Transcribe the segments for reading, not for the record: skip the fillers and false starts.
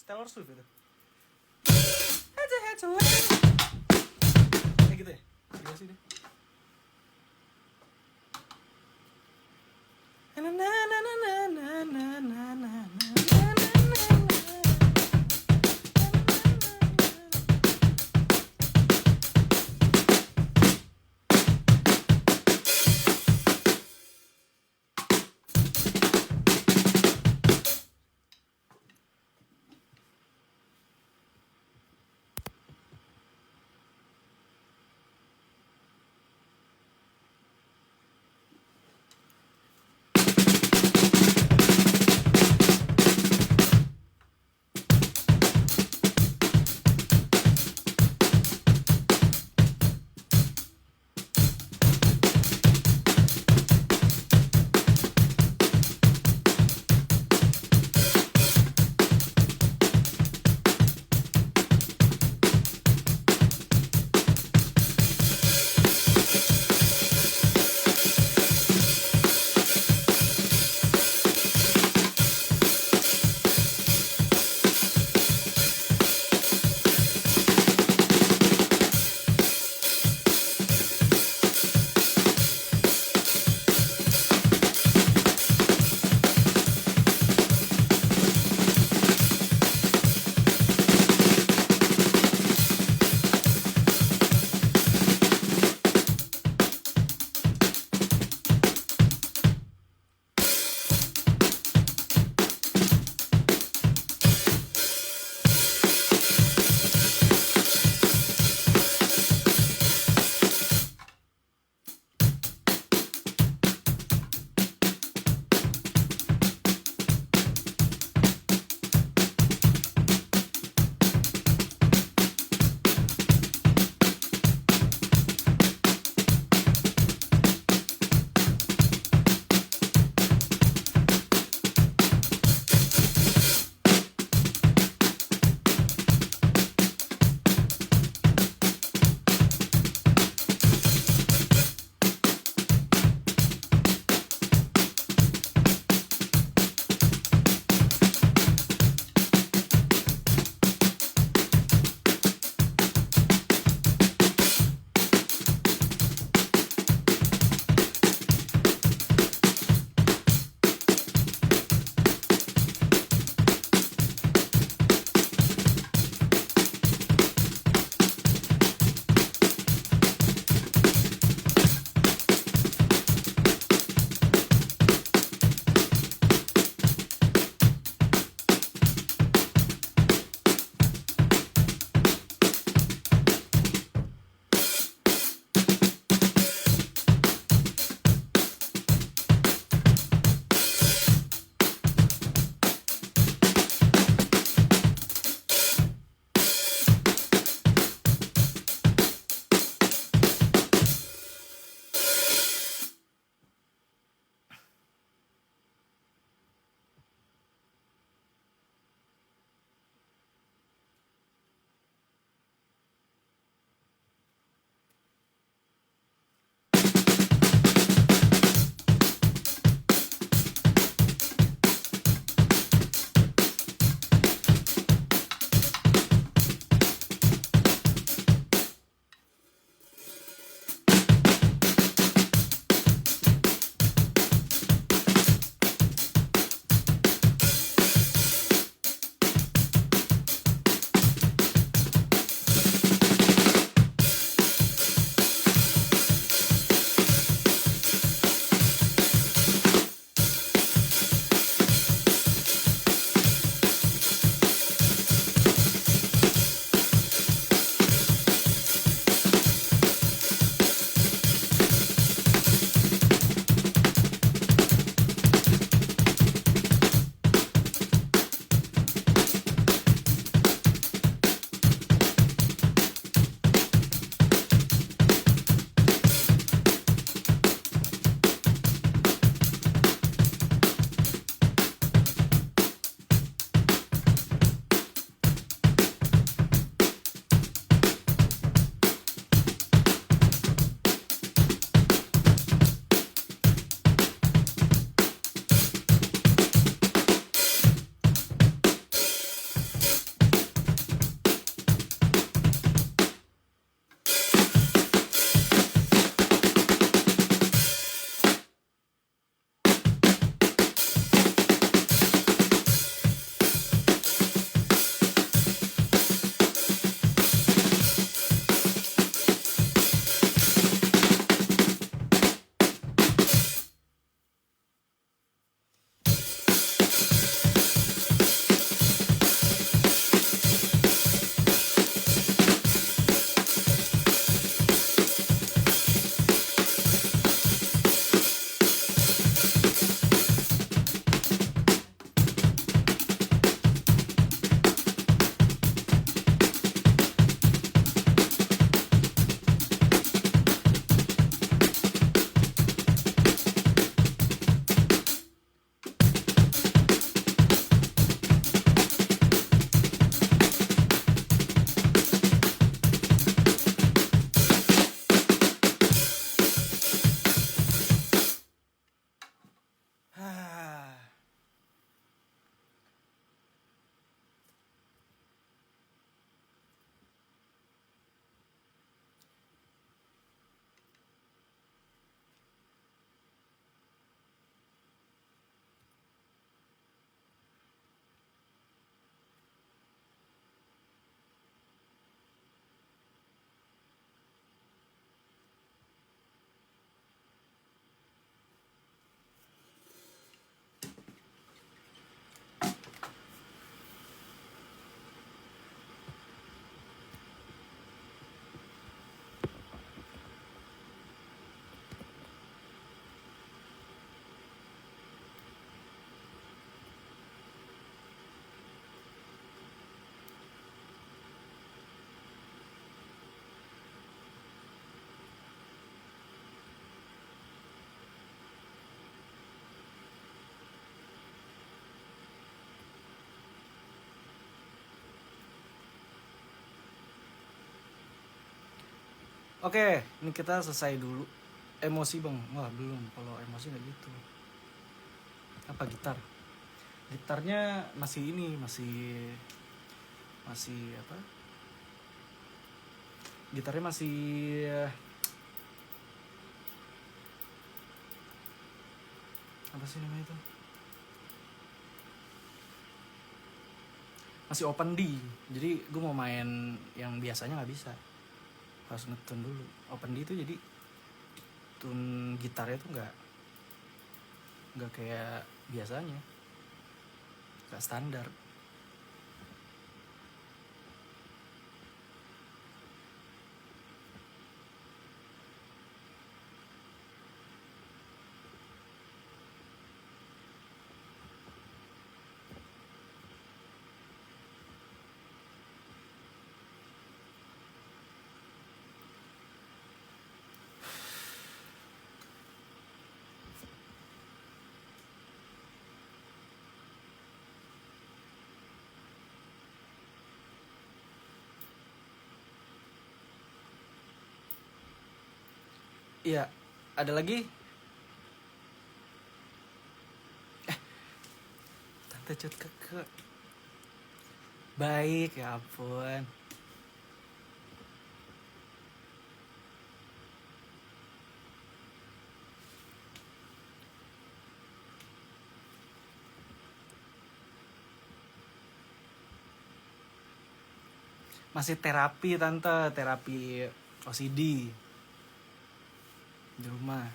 Taylor Swift itu. Kayak gitu ya? Gimana sih deh? Oke, ini kita selesai dulu. Emosi bang, wah belum. Kalau emosi nggak gitu. Apa gitar? Gitarnya masih ini, masih apa? Gitarnya masih apa sih namanya itu? Masih open D. Jadi gue mau main yang biasanya nggak bisa. Harus ngetune dulu. Open D itu jadi tune gitarnya tuh nggak kayak biasanya, nggak standar. Iya, ada lagi. Tante Cut Keke. Baik, ya ampun. Masih terapi tante, terapi OCD di rumah.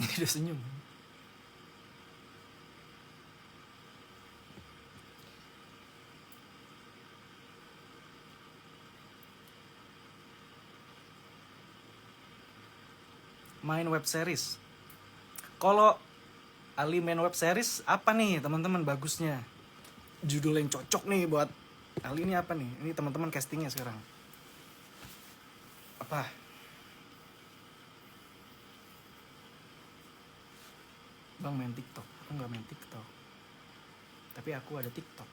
Ini udah senyum. Main web series. Kalau Ali main web series apa nih teman-teman bagusnya? Judul yang cocok nih buat Ali ini apa nih? Ini teman-teman castingnya sekarang. Apa? Bang main TikTok. Aku nggak main TikTok. Tapi aku ada TikTok.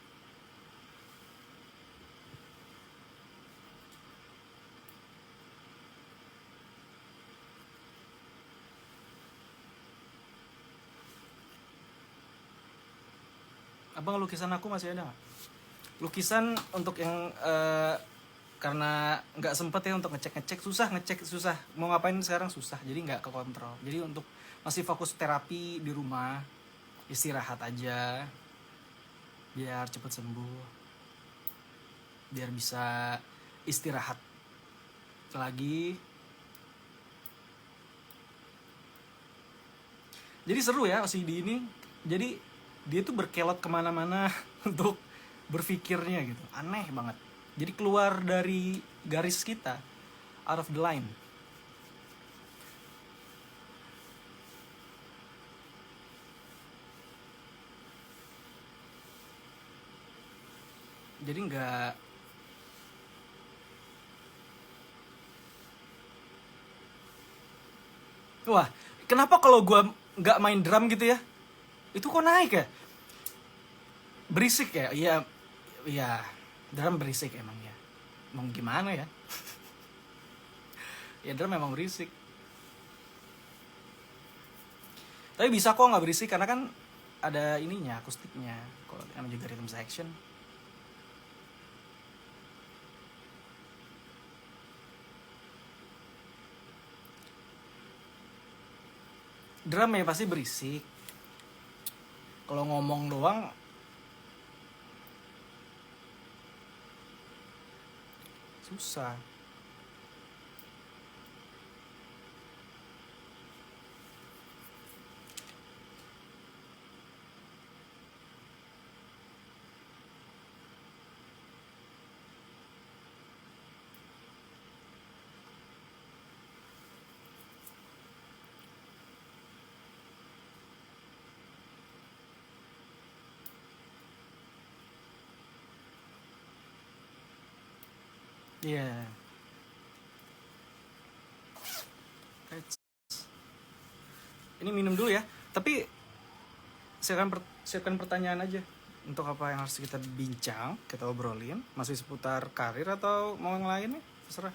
Abang lukisan aku masih ada nggak? Lukisan untuk yang karena nggak sempet ya untuk ngecek susah mau ngapain sekarang susah, jadi nggak kekontrol. Jadi untuk masih fokus terapi di rumah, istirahat aja biar cepet sembuh, biar bisa istirahat lagi. Jadi seru ya OCD ini. Jadi dia tuh berkelot kemana-mana untuk berpikirnya gitu, aneh banget. Jadi keluar dari garis kita, out of the line. Jadi nggak, wah kenapa kalau gue nggak main drum gitu ya, itu kok naik ya? Berisik ya, iya, iya, drum berisik emang ya, mau gimana ya. Ya drum memang berisik, tapi bisa kok nggak berisik karena kan ada ininya, akustiknya, kalau yang juga rhythm section. Drum ya pasti berisik, kalau ngomong doang susah. Iya. Eits. Ini minum dulu ya. Tapi siapkan pertanyaan aja. Untuk apa yang harus kita bincang, kita obrolin. Masih seputar karir atau mau yang lain nih? Terserah.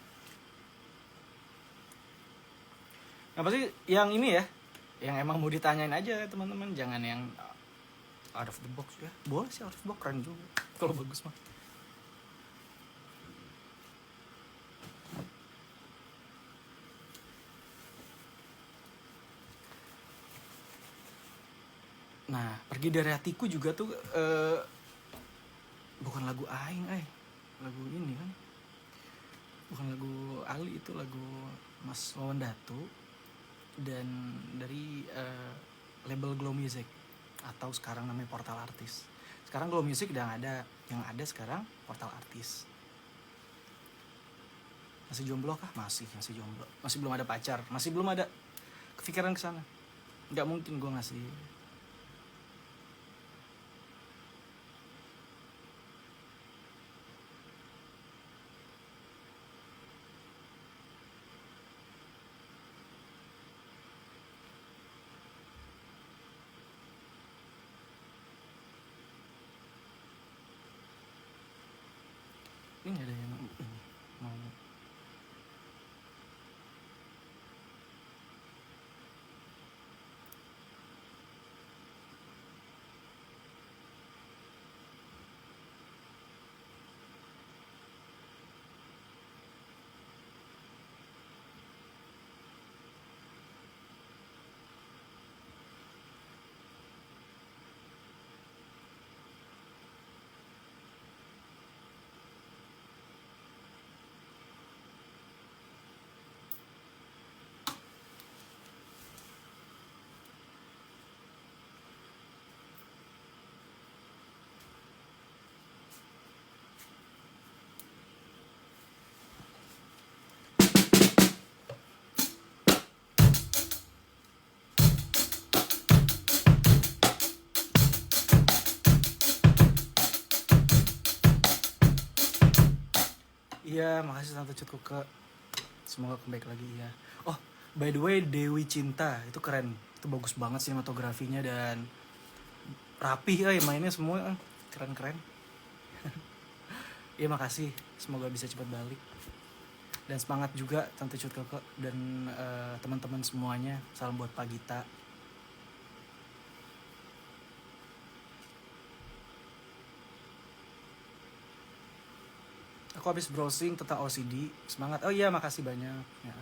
Nah pasti yang ini ya, yang emang mau ditanyain aja teman-teman. Jangan yang out of the box ya. Boleh sih out of the box, keren juga kalau bagus mah. Nah, pergi dari hatiku juga tuh bukan lagu Aing, lagu ini kan, bukan lagu Ali, itu lagu Mas Wawan Datu dan dari label Glow Music atau sekarang namanya Portal Artis. Sekarang Glow Music udah gak ada, yang ada sekarang Portal Artis. Masih jomblo kah? Masih jomblo. Masih belum ada pacar, masih belum ada kepikiran kesana. Nggak mungkin gue ngasih. Ini ada yang ini mau. Iya, makasih Tante Cut Kuke. Semoga comeback lagi ya. Oh, by the way, Dewi Cinta itu keren. Itu bagus banget sinematografinya dan rapih mainnya semua keren-keren. Iya, makasih. Semoga bisa cepat balik. Dan semangat juga Tante Cut Kuke dan teman-teman semuanya. Salam buat Pak Gita. Aku habis browsing tentang OCD. Semangat. Oh iya, makasih banyak ya.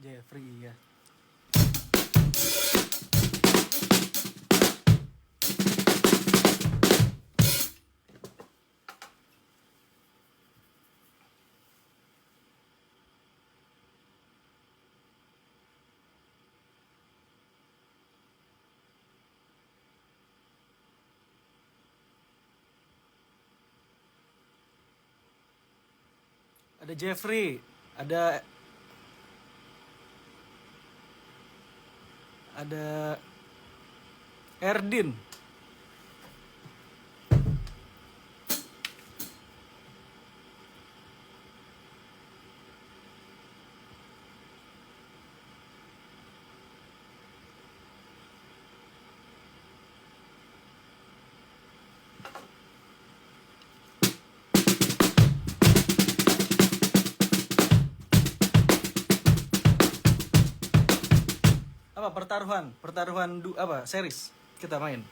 Jeffrey ya. Ada Jeffrey, ada Erdin. Apa pertaruhan apa series kita main.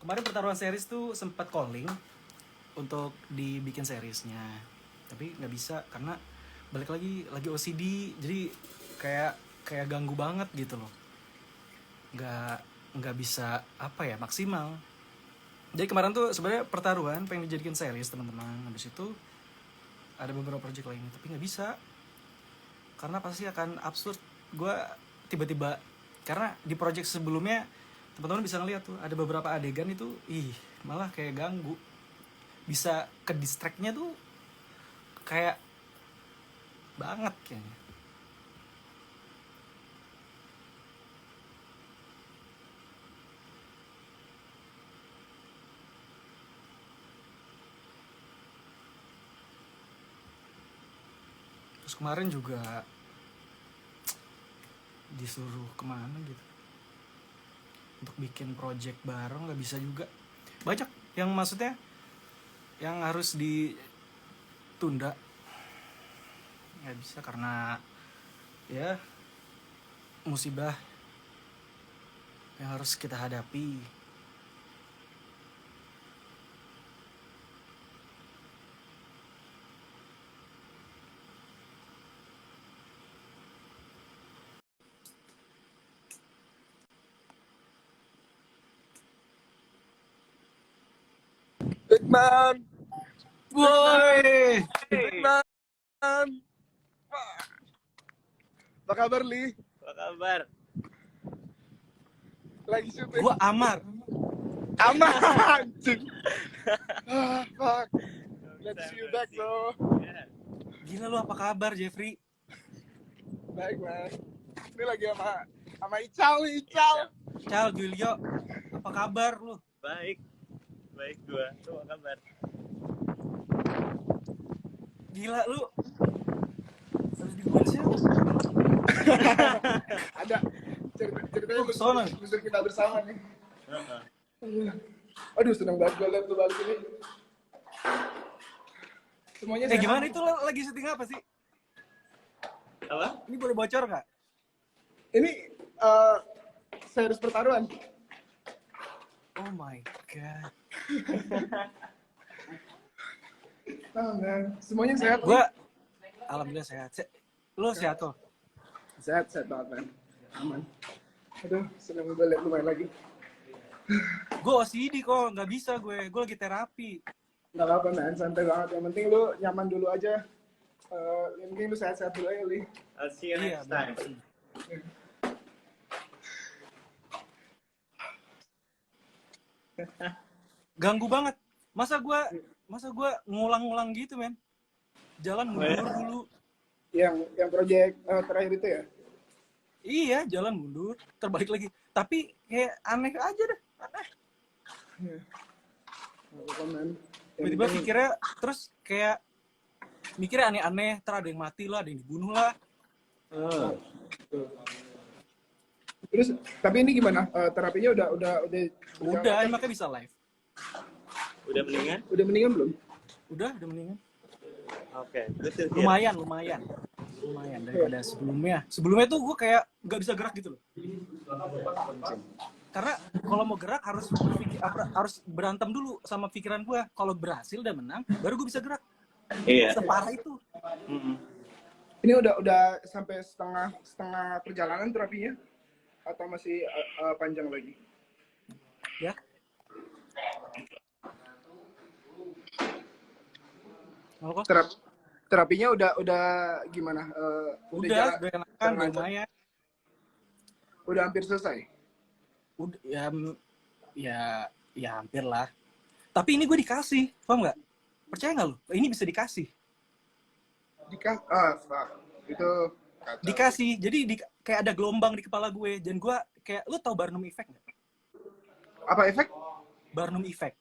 Kemarin pertaruhan series tuh sempat calling untuk dibikin seriesnya, tapi nggak bisa karena balik lagi OCD, jadi kayak ganggu banget gitu loh, nggak bisa apa ya maksimal. Jadi kemarin tuh sebenarnya pertaruhan pengen dijadikan series teman-teman, habis itu ada beberapa project lainnya tapi nggak bisa karena pasti akan absurd. Gue tiba-tiba karena di project sebelumnya teman-teman bisa ngeliat tuh ada beberapa adegan itu malah kayak ganggu, bisa ke distract-nya tuh kayak banget kayaknya. Terus kemarin juga disuruh kemana gitu untuk bikin project bareng, nggak bisa juga, banyak yang maksudnya yang harus ditunda, nggak bisa karena ya musibah yang harus kita hadapi. Bigman, Woi, Bigman. Apa kabar, Li? Apa kabar? Lagi syuting. gua Amar. Anjing. Fuck. Let's see you back, bro. Yeah. Gila lu, apa kabar Jeffrey? Baik, man. Ini lagi sama Ical, nih, Ical. Cal, Julio, apa kabar lu? Baik gua. Lu apa kabar? Gila lu. Harus digubin siapa? Ada ceritanya Sono. untuk kita bersama nih. Aduh, senang banget gue liat lu balik ini. Semuanya sehat. Gimana itu lagi syuting apa sih? Apa? Ini boleh bocor nggak? Ini series pertaruhan. Oh my god. Semuanya sehat. Gua alhamdulillah sehat. Lu sehat kok? Sehat banget, man. Aman. Aduh, senang gue liat lu main lagi. Gue OCD kok, nggak bisa gue lagi terapi. Nggak apa-apa, man. Santai banget. Yang penting lu nyaman dulu aja. Yang penting lu sehat-sehat dulu aja, Li. I'll see you next time. Ganggu banget. Masa gue ngulang-ngulang gitu, men. Jalan mundur dulu. Yang proyek terakhir itu ya? Iya, jalan mundur, terbalik lagi. Tapi kayak aneh aja deh, aneh. Tiba-tiba pikirnya, terus kayak mikirnya aneh-aneh, ntar ada yang mati lah, ada yang dibunuh lah. Terus tapi ini gimana? Terapinya udah Udah, makanya bisa live. Udah mendingan? udah mendingan belum? Udah mendingan. Oke, good to hear. Lumayan daripada sebelumnya. Sebelumnya tuh gue kayak nggak bisa gerak gitu loh. Karena kalau mau gerak harus berantem dulu sama pikiran gue. Kalau berhasil dan menang, baru gue bisa gerak. Iya. Separah itu. Mm-mm. Ini udah sampai setengah perjalanan terapinya atau masih panjang lagi? Ya. Apa kok? Terapinya udah gimana? Udah enakan, lumayan. Udah hampir selesai. Udah, ya hampir lah. Tapi ini gue dikasih, paham nggak? Percaya nggak lu? Ini bisa dikasih. Itu kata. Dikasih, jadi kayak ada gelombang di kepala gue. Dan gue kayak, lu tau Barnum Effect nggak? Apa efek? Barnum Effect.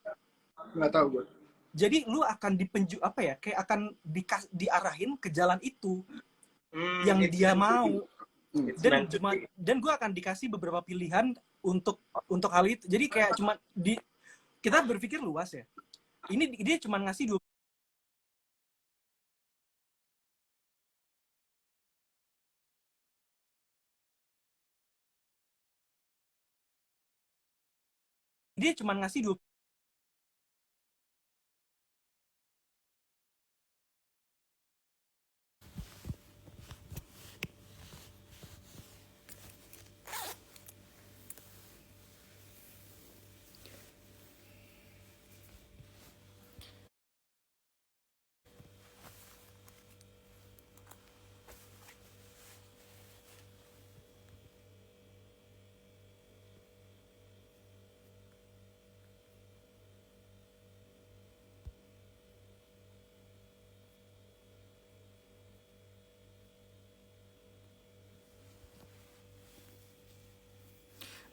Nggak tahu gue. Jadi lu akan kayak akan diarahin ke jalan itu yang dia mau. Dan gue akan dikasih beberapa pilihan untuk hal itu. Jadi kayak cuma kita berpikir luas ya. Ini dia cuma ngasih dua.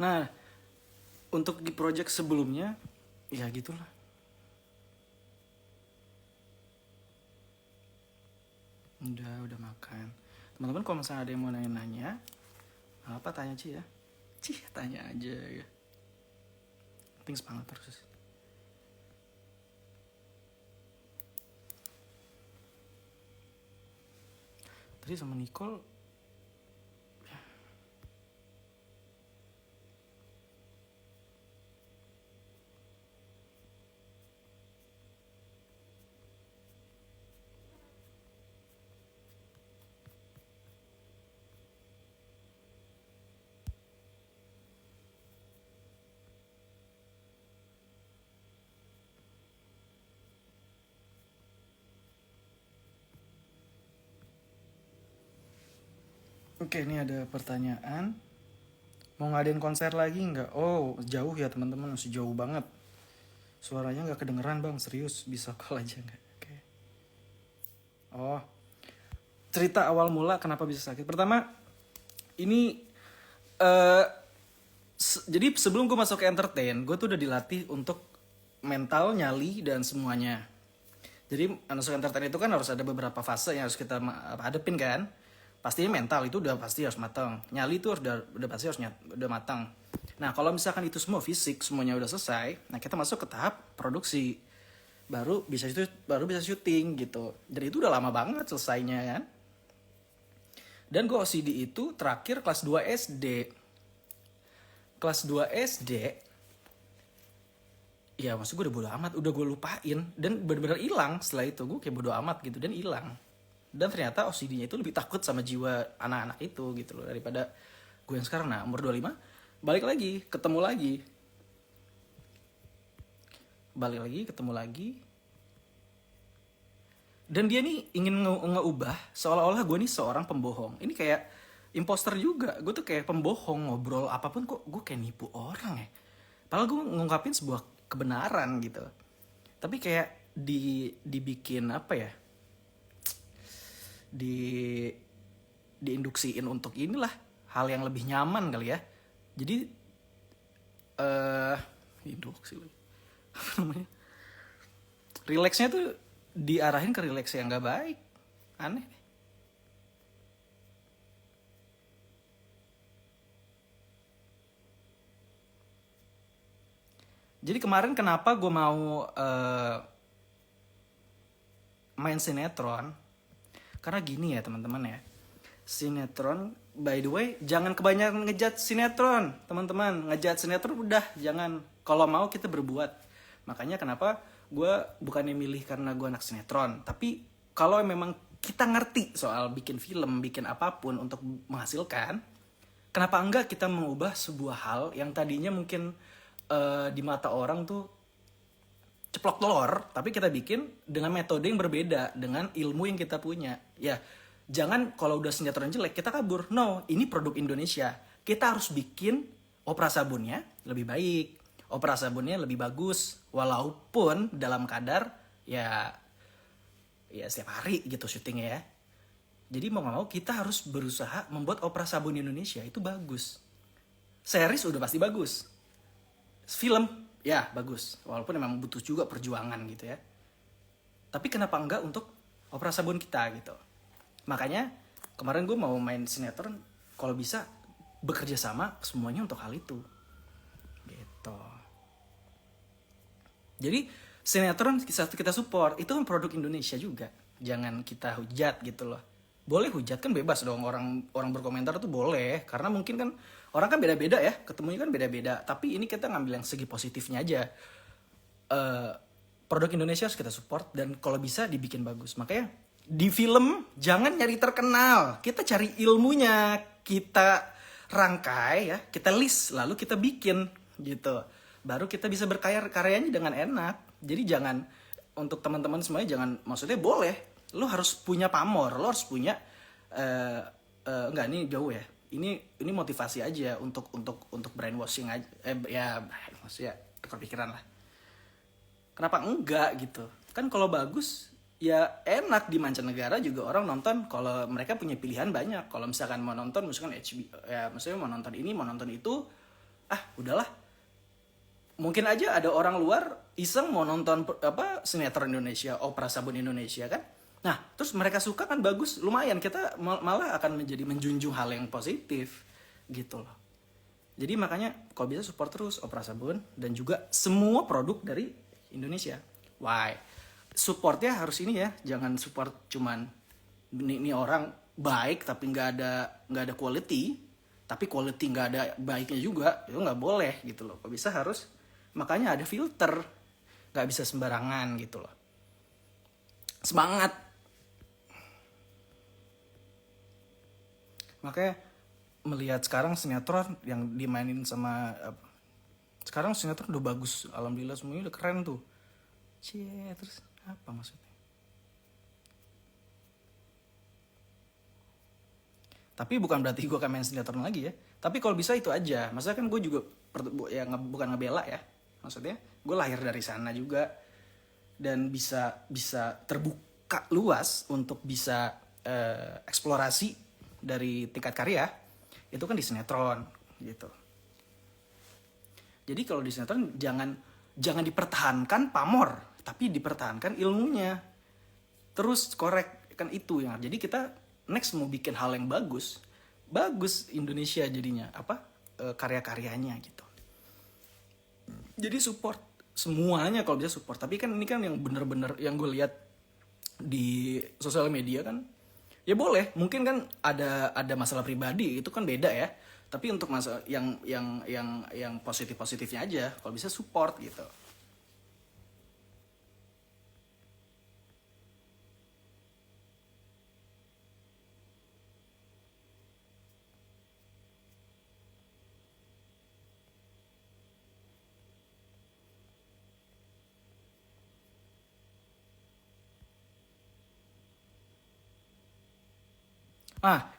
Nah, untuk di project sebelumnya, ya gitulah. Udah makan. Teman-teman kalau misalnya ada yang mau nanya-nanya, apa tanya Ci ya? Tanya aja ya. Penting semangat terus. Tadi sama Nicole Oke, ini ada pertanyaan. Mau ngadain konser lagi nggak? Oh, jauh ya teman-teman, masih jauh banget. Suaranya nggak kedengeran bang, serius. Bisa call aja nggak? Oke. Oh, cerita awal mula kenapa bisa sakit. Pertama, ini jadi sebelum gue masuk ke entertain, gue tuh udah dilatih untuk mental, nyali, dan semuanya. Jadi masuk entertain itu kan harus ada beberapa fase yang harus kita hadepin kan. Pastinya mental itu udah pasti harus matang. Nyali itu udah pasti harus udah matang. Nah kalau misalkan itu semua fisik semuanya udah selesai, nah kita masuk ke tahap produksi. Baru bisa syuting gitu. Dan itu udah lama banget selesainya kan. Dan gue OCD itu terakhir kelas 2 SD. Kelas 2 SD, ya maksud gue udah bodo amat, udah gue lupain. Dan benar-benar hilang setelah itu, gue kayak bodo amat gitu, dan hilang. Dan ternyata OCD-nya itu lebih takut sama jiwa anak-anak itu gitu loh, daripada gue yang sekarang. Nah umur 25, balik lagi, ketemu lagi. Dan dia nih ingin ngeubah seolah-olah gue nih seorang pembohong. Ini kayak imposter juga. Gue tuh kayak pembohong, ngobrol apapun kok gue kayak nipu orang ya. Padahal gue ngungkapin sebuah kebenaran gitu. Tapi kayak dibikin apa ya? Diinduksiin untuk inilah hal yang lebih nyaman kali ya. Jadi induksi lagi. Apa namanya? Rileksnya tuh diarahin ke rileks yang gak baik. Aneh. Jadi kemarin kenapa gue mau main sinetron? Karena gini ya teman-teman ya. Sinetron, by the way, jangan kebanyakan ngejat sinetron, teman-teman. Ngejat sinetron udah, jangan. Kalau mau kita berbuat. Makanya kenapa gue bukannya milih karena gue anak sinetron, tapi kalau memang kita ngerti soal bikin film, bikin apapun untuk menghasilkan, kenapa enggak kita mengubah sebuah hal yang tadinya mungkin di mata orang tuh ceplok telur, tapi kita bikin dengan metode yang berbeda, dengan ilmu yang kita punya. Ya, jangan kalau udah sinetron jelek kita kabur. No, ini produk Indonesia. Kita harus bikin opera sabunnya lebih baik, opera sabunnya lebih bagus, walaupun dalam kadar ya setiap hari gitu syutingnya ya. Jadi mau gak mau kita harus berusaha membuat opera sabun Indonesia itu bagus. Series udah pasti bagus. Film, ya bagus. Walaupun memang butuh juga perjuangan gitu ya. Tapi kenapa enggak untuk opera sabun kita gitu. Makanya kemarin gue mau main sinetron, kalau bisa bekerja sama semuanya untuk hal itu. Gitu. Jadi sinetron kita support, itu kan produk Indonesia juga. Jangan kita hujat gitu loh. Boleh hujat kan bebas dong, orang berkomentar tuh boleh, karena mungkin kan orang kan beda-beda ya, ketemunya kan beda-beda. Tapi ini kita ngambil yang segi positifnya aja. Produk Indonesia harus kita support dan kalau bisa dibikin bagus. Makanya di film jangan nyari terkenal, kita cari ilmunya, kita rangkai ya, kita list lalu kita bikin gitu. Baru kita bisa berkaryanya dengan enak. Jadi jangan, untuk teman-teman semuanya jangan, maksudnya boleh, lo harus punya pamor, lo harus punya enggak, ini jauh ya. Ini motivasi aja untuk brainwashing aja, maksudnya tukar pikiran lah. Kenapa enggak gitu? Kan kalau bagus ya enak, di mancanegara juga orang nonton. Kalau mereka punya pilihan banyak. Kalau misalkan mau nonton misalkan HBO, ya maksudnya mau nonton ini, mau nonton itu, udahlah. Mungkin aja ada orang luar iseng mau nonton sinetron Indonesia, opera sabun Indonesia kan. Nah, terus mereka suka kan bagus, lumayan, kita malah akan menjunjung hal yang positif gitu loh. Jadi makanya kalau bisa support terus opera sabun dan juga semua produk dari Indonesia. Why? Supportnya harus ini ya, jangan support cuman ini orang baik tapi nggak ada quality, tapi quality nggak ada baiknya juga, itu nggak boleh gitu loh. Kalau bisa harus, makanya ada filter, nggak bisa sembarangan gitu loh. Semangat. Makanya melihat sekarang sinetron yang dimainin sama sekarang sinetron udah bagus, alhamdulillah semuanya udah keren tuh. Terus apa maksudnya? Tapi bukan berarti gue akan main sinetron lagi ya. Tapi kalau bisa itu aja. Maksudnya kan gue juga bukan ngebela ya. Maksudnya gue lahir dari sana juga dan bisa terbuka luas untuk bisa eksplorasi dari tingkat karya. Itu kan di sinetron gitu. Jadi kalau di sinetron jangan dipertahankan pamor, tapi dipertahankan ilmunya. Terus korek kan itu ya. Jadi kita next mau bikin hal yang bagus Indonesia jadinya karya-karyanya gitu. Jadi support semuanya kalau bisa support. Tapi kan ini kan yang bener-bener yang gue lihat di sosial media kan, ya boleh, mungkin kan ada masalah pribadi, itu kan beda ya. Tapi untuk masalah yang positifnya aja, kalau bisa support gitu.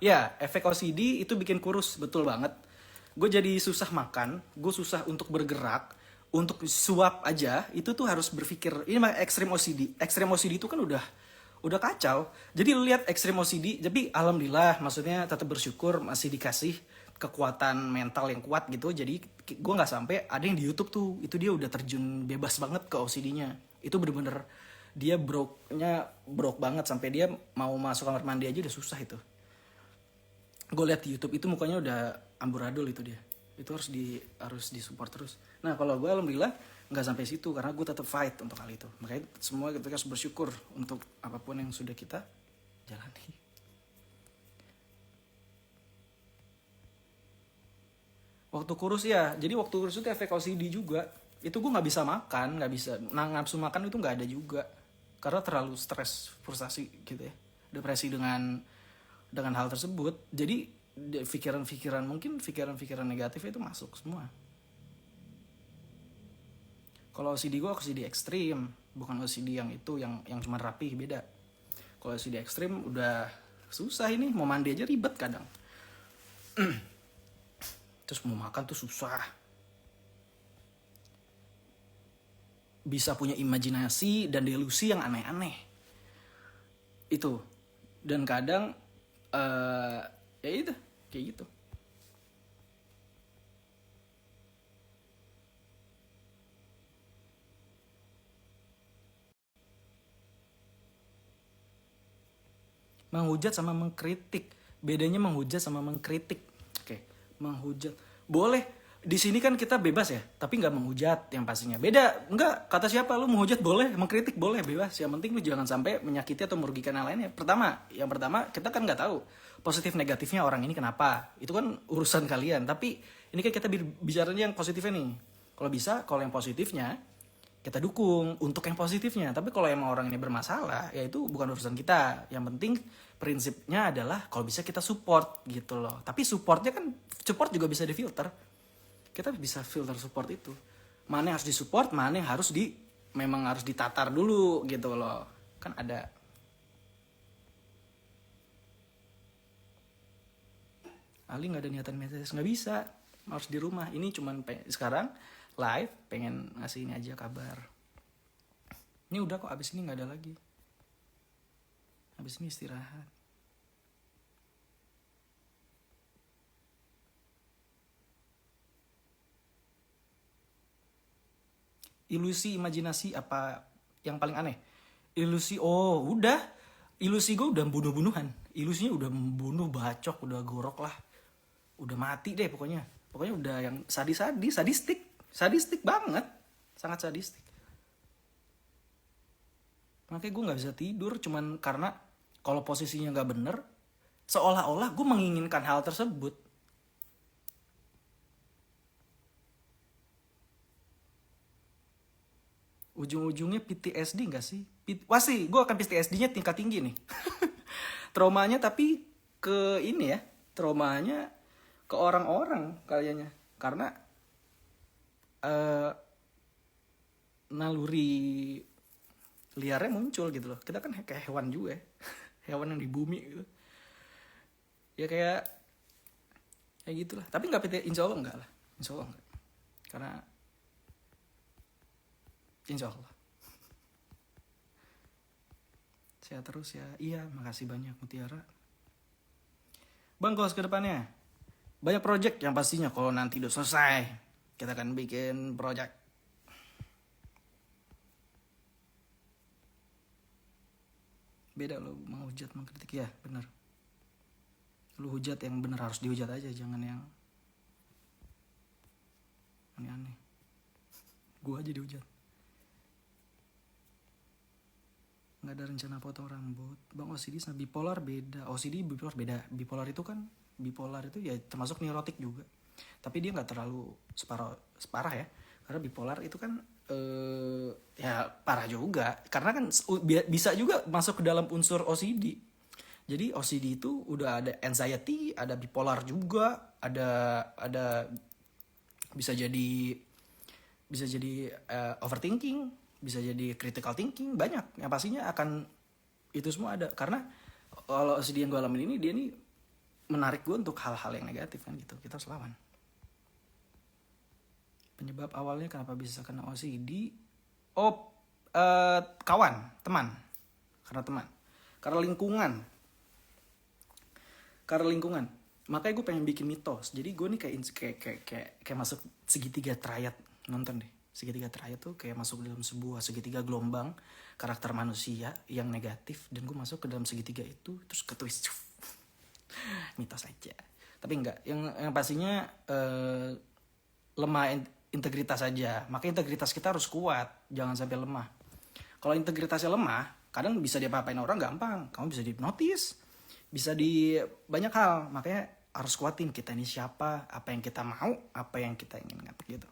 Ya, efek OCD itu bikin kurus, betul banget. Gue jadi susah makan, gue susah untuk bergerak, untuk suap aja, itu tuh harus berpikir, ini mah ekstrem OCD. Ekstrem OCD itu kan udah kacau. Jadi lu lihat ekstrem OCD, tapi alhamdulillah, maksudnya tetap bersyukur masih dikasih kekuatan mental yang kuat gitu. Jadi gue nggak sampai, ada yang di YouTube tuh, itu dia udah terjun bebas banget ke OCD-nya. Itu bener-bener dia broke banget sampai dia mau masuk kamar mandi aja udah susah itu. Gue lihat di YouTube itu mukanya udah amburadul itu dia. Itu harus disupport terus. Nah kalau gue alhamdulillah nggak sampai situ karena gue tetap fight untuk hal itu. Makanya semua kita harus bersyukur untuk apapun yang sudah kita jalani. Waktu kurus ya, jadi waktu kurus itu efek OCD juga. Itu gue nggak bisa makan, nggak bisa nafsu makan itu nggak ada juga karena terlalu stres, frustasi gitu ya, depresi dengan hal tersebut. Jadi pikiran-pikiran negatif itu masuk semua. Kalau OCD gue OCD ekstrim, bukan OCD yang itu yang cuma rapih, beda. Kalau OCD ekstrim udah susah ini, mau mandi aja ribet kadang. Terus mau makan tuh susah. Bisa punya imajinasi dan delusi yang aneh-aneh. Itu. Dan kadang ya itu, kayak gitu. Menghujat sama mengkritik. Bedanya menghujat sama mengkritik. Oke, menghujat. Boleh. Di sini kan kita bebas ya, tapi nggak menghujat yang pastinya. Beda, nggak. Kata siapa lu menghujat boleh, mengkritik boleh, bebas. Yang penting lu jangan sampai menyakiti atau merugikan yang lainnya. Yang pertama kita kan nggak tahu positif negatifnya orang ini kenapa. Itu kan urusan kalian. Tapi ini kan kita bicaranya yang positifnya nih. Kalau bisa, kalau yang positifnya kita dukung untuk yang positifnya. Tapi kalau emang orang ini bermasalah, ya itu bukan urusan kita. Yang penting prinsipnya adalah kalau bisa kita support gitu loh. Tapi support juga bisa difilter. Kita bisa filter support itu. Mana yang harus disupport, mana yang memang harus ditatar dulu gitu loh. Kan ada. Ali nggak ada niatan message, nggak bisa. Harus di rumah. Ini cuman sekarang live pengen ngasih ini aja kabar. Ini udah kok, abis ini nggak ada lagi. Abis ini istirahat. Ilusi imajinasi apa yang paling aneh? Ilusi, udah. Ilusi gue udah bunuh-bunuhan. Ilusinya udah membunuh, bacok, udah gorok lah. Udah mati deh pokoknya. Pokoknya udah yang sadistik banget. Sangat sadistik. Makanya gue gak bisa tidur cuman karena kalau posisinya gak bener, seolah-olah gue menginginkan hal tersebut. Ujung-ujungnya PTSD gak sih? Wah sih, gue akan PTSD-nya tingkat tinggi nih. Traumanya tapi ke ini ya. Traumanya ke orang-orang kayaknya. Karena naluri liarnya muncul gitu loh. Kita kan kayak hewan juga ya. Hewan yang di bumi gitu. Ya kayak gitulah. Tapi gak insya Allah enggak lah. Insya Allah enggak. Karena insya Allah. Sehat terus ya. Iya, makasih banyak Mutiara. Bang, goals ke depannya. Banyak project yang pastinya kalau nanti udah selesai. Kita akan bikin project. Beda lo mau hujat mengkritik ya, benar. Lu hujat yang benar, harus dihujat aja, jangan yang aneh-aneh. Gua aja dihujat. Nggak ada rencana potong rambut. Bang, OCD sama bipolar beda. OCD bipolar beda. Bipolar itu ya termasuk neurotik juga. Tapi dia nggak terlalu separah ya. Karena bipolar itu kan ya parah juga. Karena kan bisa juga masuk ke dalam unsur OCD. Jadi OCD itu udah ada anxiety, ada bipolar juga, ada bisa jadi overthinking, bisa jadi critical thinking, banyak. Yang pastinya akan itu semua ada. Karena kalau OCD yang gue alamin ini, dia nih menarik gue untuk hal-hal yang negatif kan gitu. Kita harus lawan. Penyebab awalnya kenapa bisa kena OCD? Teman. Karena teman. Karena lingkungan. Makanya gue pengen bikin mitos. Jadi gue nih kayak masuk segitiga triad. Nonton deh. Segitiga triad tuh kayak masuk dalam sebuah segitiga gelombang karakter manusia yang negatif, dan gue masuk ke dalam segitiga itu terus ketwist. Mitos aja. Tapi enggak. Yang pastinya integritas saja. Maka integritas kita harus kuat, jangan sampai lemah. Kalau integritasnya lemah, kadang bisa diapa-apain orang gampang. Kamu bisa dihipnotis, bisa di banyak hal. Makanya harus kuatin kita ini siapa, apa yang kita mau, apa yang kita inginkan gitu.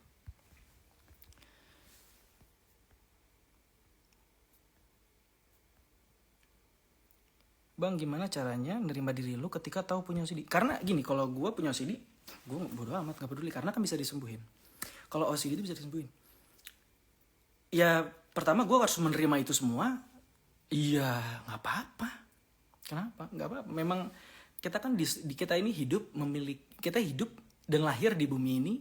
Bang, gimana caranya nerima diri lu ketika tahu punya OCD? Karena gini, kalau gue punya OCD, gue bodo amat, gak peduli. Karena kan bisa disembuhin. Kalau OCD itu bisa disembuhin. Ya, pertama gue harus menerima itu semua. Iya, gak apa-apa. Kenapa? Gak apa-apa. Memang kita kan di kita ini hidup memiliki, kita hidup dan lahir di bumi ini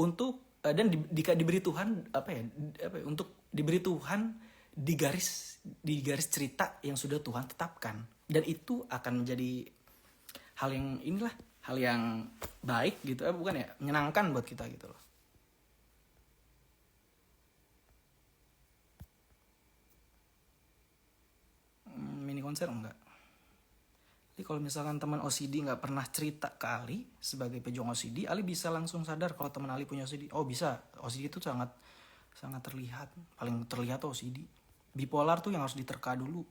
untuk dan diberi Tuhan untuk diberi Tuhan di garis cerita yang sudah Tuhan tetapkan, dan itu akan menjadi hal yang baik gitu, bukan ya, menyenangkan buat kita gitu loh. Mini konser enggak. Jadi kalau misalkan teman OCD nggak pernah cerita ke Ali sebagai pejuang OCD, Ali bisa langsung sadar kalau teman Ali punya OCD. Oh bisa, OCD itu sangat terlihat, paling terlihat tuh OCD. Bipolar tuh yang harus diterka dulu.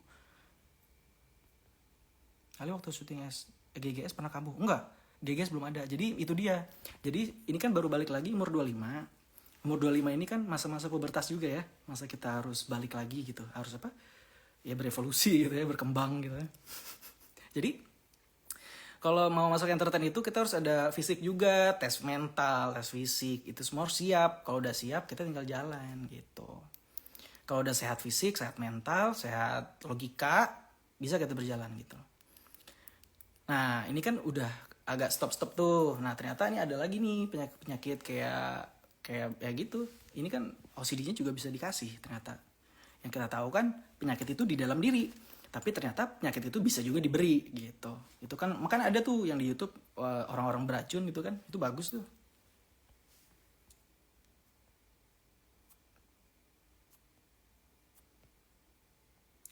Ali waktu syuting GGS pernah kambuh? Enggak, GGS belum ada. Jadi itu dia. Jadi ini kan baru balik lagi umur 25. Umur 25 ini kan masa-masa pubertas juga ya. Masa kita harus balik lagi gitu. Harus apa? Ya berevolusi gitu ya, berkembang gitu ya. Jadi kalau mau masuk entertain itu kita harus ada fisik juga, tes mental, tes fisik, itu semua harus siap. Kalau udah siap kita tinggal jalan gitu. Kalau udah sehat fisik, sehat mental, sehat logika, bisa kita berjalan gitu. Nah ini kan udah agak stop tuh. Nah ternyata ini ada lagi nih penyakit kayak ya gitu. Ini kan OCD-nya juga bisa dikasih ternyata. Yang kita tahu kan penyakit itu di dalam diri. Tapi ternyata penyakit itu bisa juga diberi gitu. Itu kan makanya ada tuh yang di YouTube orang-orang beracun gitu kan. Itu bagus tuh.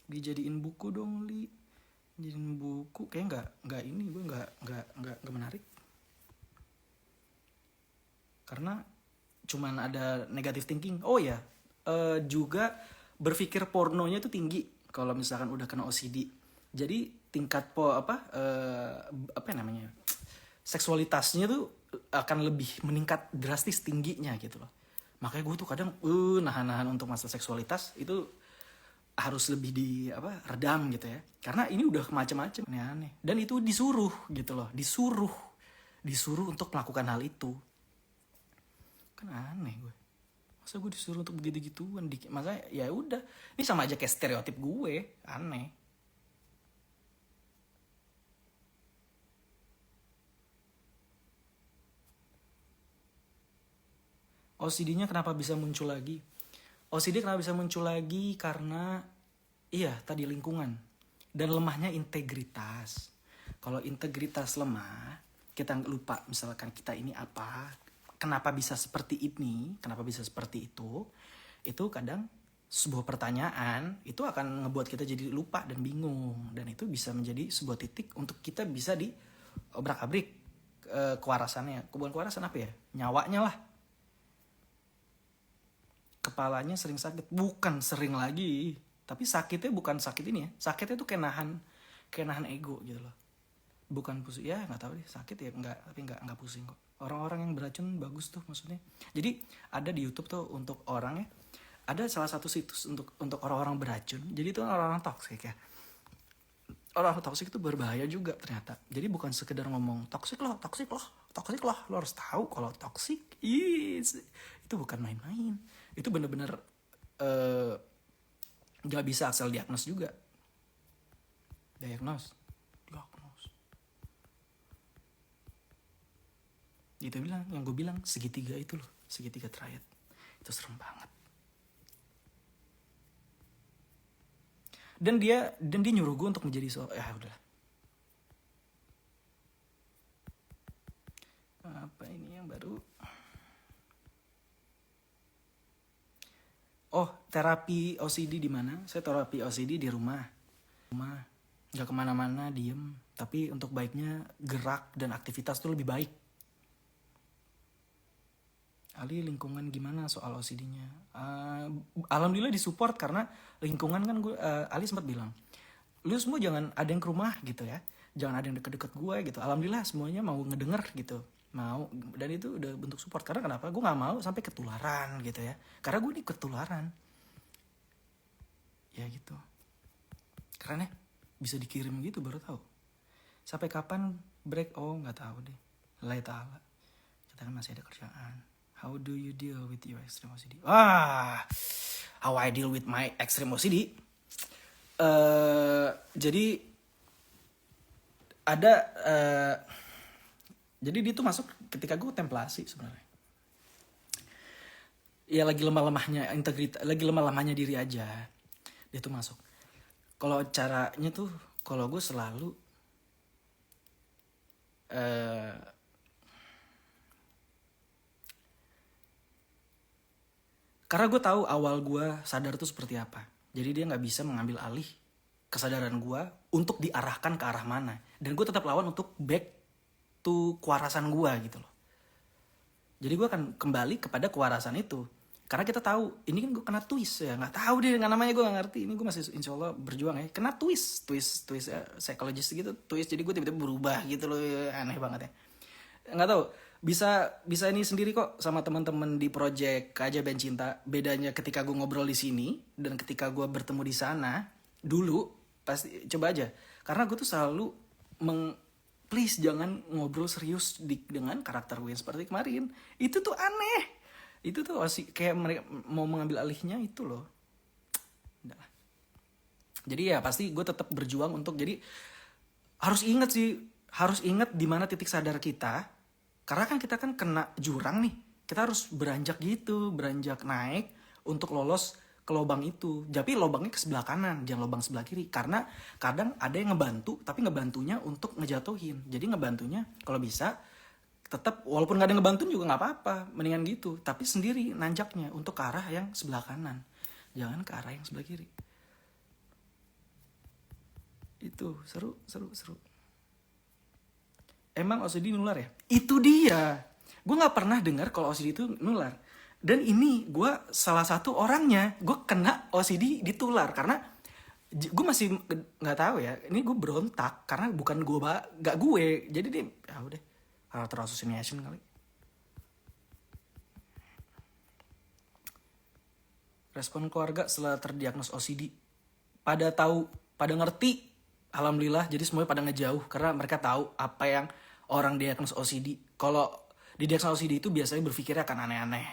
Dijadiin buku dong, Li. Jadiin buku kayak nggak ini, gue nggak menarik. Karena cuman ada negative thinking. Oh ya, juga berpikir pornonya itu tinggi kalau misalkan udah kena OCD. Jadi tingkat seksualitasnya tuh akan lebih meningkat drastis tingginya gitu loh. Makanya gue tuh kadang nahan-nahan untuk masalah seksualitas itu harus lebih redam gitu ya. Karena ini udah macam-macam aneh-aneh. Dan itu disuruh gitu loh, disuruh untuk melakukan hal itu. Kan aneh gue. Masa gue disuruh untuk begitu-gituan? Masa ya udah, ini sama aja kayak stereotip gue, aneh. OCD-nya kenapa bisa muncul lagi? OCD kenapa bisa muncul lagi? Karena tadi lingkungan dan lemahnya integritas. Kalau integritas lemah, kita lupa misalkan kita ini apa, kenapa bisa seperti ini, kenapa bisa seperti itu kadang sebuah pertanyaan itu akan ngebuat kita jadi lupa dan bingung, dan itu bisa menjadi sebuah titik untuk kita bisa diobrak-abrik kewarasannya. Bukan kewarasan apa ya? Nyawanya lah. Kepalanya sering sakit, bukan sering lagi, tapi sakitnya bukan sakit ini ya, sakitnya tuh kayak nahan ego gitu loh, bukan pusing ya, nggak tahu deh, sakit ya tapi nggak pusing kok. Orang-orang yang beracun bagus tuh maksudnya. Jadi ada di YouTube tuh untuk orang ya, ada salah satu situs untuk orang-orang beracun. Jadi itu orang-orang toksik ya, orang toksik itu berbahaya juga ternyata. Jadi bukan sekedar ngomong toksik loh, lo harus tahu kalau toksik itu bukan main-main. Itu bener-bener gak bisa asal diagnos juga. Diagnos. Itu yang gue bilang segitiga itu loh, segitiga triad. Itu serem banget. Dan dia nyuruh gue untuk menjadi udahlah. Apa ini yang baru? Oh, terapi OCD di mana? Saya terapi OCD di rumah. Nggak kemana-mana, diem. Tapi untuk baiknya gerak dan aktivitas itu lebih baik. Ali lingkungan gimana soal OCD-nya? Alhamdulillah disupport karena lingkungan kan gue, Ali sempat bilang, lu semua jangan ada yang ke rumah gitu ya, jangan ada yang deket-deket gue gitu. Alhamdulillah semuanya mau ngedenger gitu, mau, dan itu udah bentuk support. Karena kenapa? Gue nggak mau sampai ketularan gitu ya, karena gue ini ketularan ya gitu. Karena bisa dikirim gitu baru tahu. Sampai kapan break? Oh nggak tahu deh. Allah Ta'ala. Kita kan masih ada kerjaan. How do you deal with your extreme OCD? How I deal with my extreme OCD? Jadi ada, jadi dia tuh masuk ketika gue templasi sebenarnya. Ya lagi lemah-lemahnya integritas, lagi lemah-lemahnya diri aja. Dia tuh masuk. Kalau caranya tuh, kalau gue selalu karena gue tahu awal gue sadar tuh seperti apa. Jadi dia nggak bisa mengambil alih kesadaran gue untuk diarahkan ke arah mana. Dan gue tetap lawan untuk back to kewarasan gue gitu loh. Jadi gue akan kembali kepada kewarasan itu. Karena kita tahu, ini kan gue kena twist ya. Nggak tahu deh, namanya gue nggak ngerti. Ini gue masih insya Allah berjuang ya. Kena twist ya, psikologis gitu. Twist, jadi gue tiba-tiba berubah gitu loh. Aneh banget ya. Nggak tahu. Bisa ini sendiri kok sama teman-teman di project Aja Band Cinta. Bedanya ketika gue ngobrol di sini dan ketika gue bertemu di sana dulu, pasti coba aja. Karena gue tuh selalu please jangan ngobrol serius dengan karakter gue seperti kemarin. Itu tuh aneh. Itu tuh kayak mereka mau mengambil alihnya itu loh. Udah lah. Jadi ya pasti gue tetap berjuang untuk, jadi harus ingat di mana titik sadar kita. Karena kan kita kan kena jurang nih. Kita harus beranjak naik untuk lolos ke lubang itu. Tapi lubangnya ke sebelah kanan, jangan lubang sebelah kiri. Karena kadang ada yang ngebantu, tapi ngebantunya untuk ngejatuhin. Jadi ngebantunya kalau bisa tetap, walaupun gak ada yang ngebantuin juga gak apa-apa. Mendingan gitu. Tapi sendiri nanjaknya untuk ke arah yang sebelah kanan. Jangan ke arah yang sebelah kiri. Itu seru. Emang OCD nular ya? Itu dia. Gue gak pernah dengar kalau OCD itu nular. Dan ini gue salah satu orangnya. Gue kena OCD ditular. Karena gue masih gak tahu ya. Ini gue berontak. Karena bukan gue, gak gue. Jadi dia, ya udah. Karakter assassination kali. Respon keluarga setelah terdiagnos OCD. Pada tahu, pada ngerti. Alhamdulillah, jadi semuanya pada ngejauh. Karena mereka tahu apa yang orang diagnos OCD. Kalau didiagnos OCD itu biasanya berpikirnya akan aneh-aneh,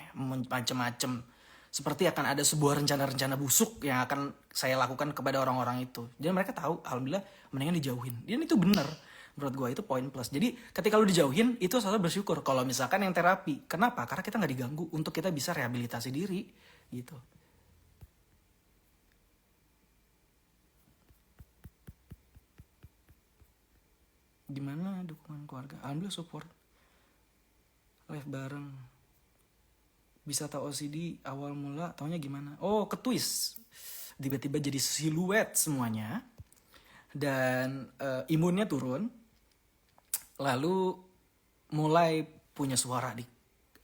macem-macem. Seperti akan ada sebuah rencana-rencana busuk yang akan saya lakukan kepada orang-orang itu. Jadi mereka tahu, alhamdulillah, mendingan dijauhin. Dan itu benar. Menurut gue itu poin plus. Jadi ketika lu dijauhin, itu selalu bersyukur. Kalau misalkan yang terapi. Kenapa? Karena kita gak diganggu untuk kita bisa rehabilitasi diri. Gitu. Gimana dukungan keluarga? Alhamdulillah support. Live bareng. Bisa tahu OCD awal mula, taunya gimana? Oh, ke twist. Tiba-tiba jadi siluet semuanya. Dan imunnya turun. Lalu mulai punya suara di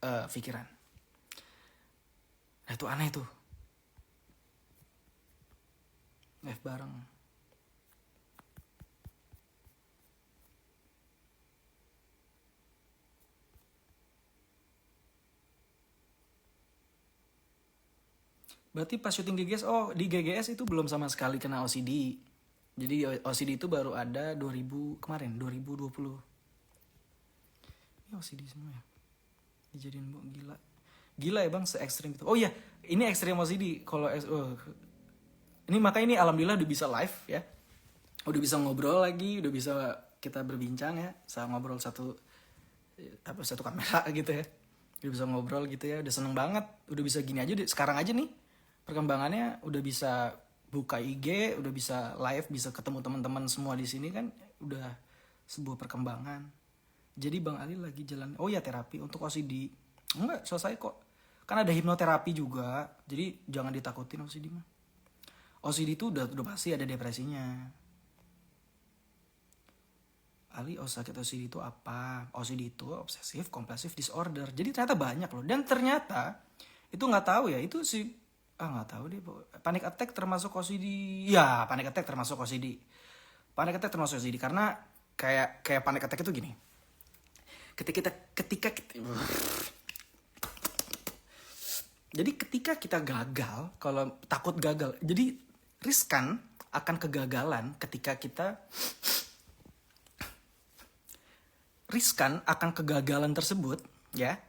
pikiran. Nah itu aneh tuh. Live bareng. Berarti pas syuting GGS, di GGS itu belum sama sekali kena OCD. Jadi OCD itu baru ada 2020. Ini OCD semua ya. Dijadiin gila. Gila ya bang, se-ekstrim itu. Oh iya, ini ekstrim OCD. Kalau ini makanya ini alhamdulillah udah bisa live ya. Udah bisa ngobrol lagi, udah bisa kita berbincang ya. Saya ngobrol satu kamera gitu ya. Udah bisa ngobrol gitu ya, udah seneng banget. Udah bisa gini aja, sekarang aja nih. Perkembangannya udah bisa buka IG, udah bisa live, bisa ketemu teman-teman semua di sini kan, udah sebuah perkembangan. Jadi Bang Ali lagi jalan, oh ya terapi untuk OCD. Enggak, selesai kok. Kan ada hipnoterapi juga, jadi jangan ditakutin OCD mah. OCD itu udah pasti ada depresinya. Ali sakit OCD itu apa? OCD itu obsessive compulsive disorder. Jadi ternyata banyak loh. Dan ternyata itu nggak tahu ya, itu si nggak tahu deh. Panic attack termasuk OCD. Ya, panic attack termasuk OCD. Panic attack termasuk OCD karena kayak panic attack itu gini. Jadi ketika kita gagal, kalau takut gagal, jadi riskan akan kegagalan ketika kita riskan akan kegagalan tersebut, ya.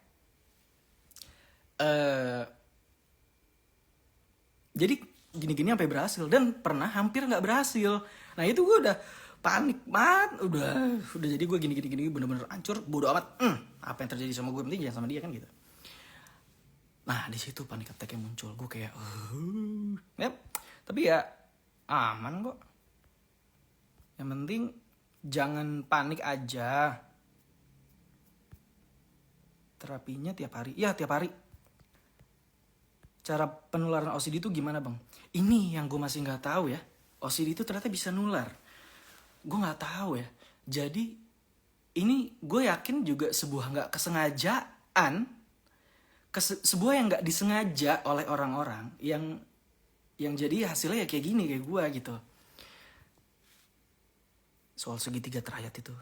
Jadi gini-gini sampai berhasil dan pernah hampir nggak berhasil. Nah itu gue udah panik banget, udah jadi gue gini bener-bener hancur, bodo amat. Apa yang terjadi sama gue, penting jangan sama dia kan gitu. Nah di situ panik attack yang muncul, gue kayak, tapi ya aman kok. Yang penting jangan panik aja. Terapinya tiap hari. Ya tiap hari. Cara penularan OCD itu gimana bang? Ini yang gue masih nggak tahu ya. OCD itu ternyata bisa nular. Gue nggak tahu ya. Jadi ini gue yakin juga sebuah nggak kesengajaan, sebuah yang nggak disengaja oleh orang-orang yang jadi hasilnya ya kayak gini kayak gue gitu. Soal segitiga terayat itu.